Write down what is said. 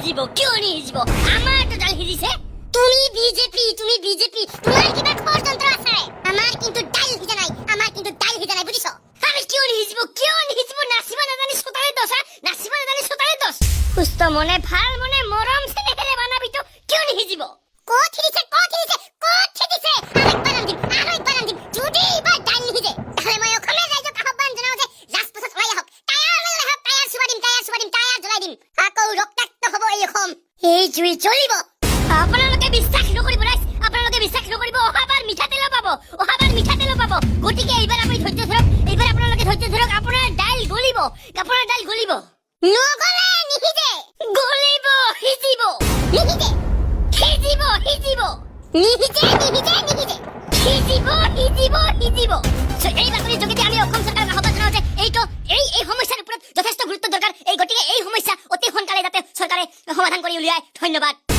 নিহিজিব কিয় নিহিজিব আমাৰতো ডাল সিজিছে তুমি বিজেপি তোমাৰ কিবা ষড়যন্ত্ৰ আছে আমাৰ কিন্তু ডাল সিজা নাই বুজিছ আমি কিয় নিহিজিব নাচিব নাজানি সোতাৰে দছা নাচিব নাজানি সোতাৰে দছ সুস্থ মনে ভাল মনে মৰম চেনেহেৰে বানাবিতো কিয় নিহিজিব ক'ত সিজিছে আৰেকবাৰ দিম যদি এবাৰ ডাল নিহিজে তাহলে মই অসমীয়া ৰাইজক আহ্বান জনাও যে ৰাজপথত ওলাই আহক টায়াৰ জ্বলাই দিম আকৌ ৰক্তাক্ত হ'ব এই অসম এই জুই জ্বলিব আপোনালোকে বিশ্বাস নকৰিব ৰাইজ আপোনালোকে বিশ্বাস নকৰিব অহাবাৰ মিঠাতেল পাব গতিকে এইবাৰ আপুনি ধৈৰ্য ধৰক আপোনাৰ ডাল গলিব নগলে নিহিজে গলিব সিজিব নিহিজে সিজিব এই বাতৰিৰ যোগেদি আমি অসম চৰকাৰক আহ্বান জনাও যে এই সমস্যাৰ ওপৰত যথেষ্ট গুৰুত্ব দৰকাৰ এই গতিকে এই সমস্যা অতি সোনকালে যাতে চৰকাৰে সমাধান কৰি উলিয়ায় ধন্যবাদ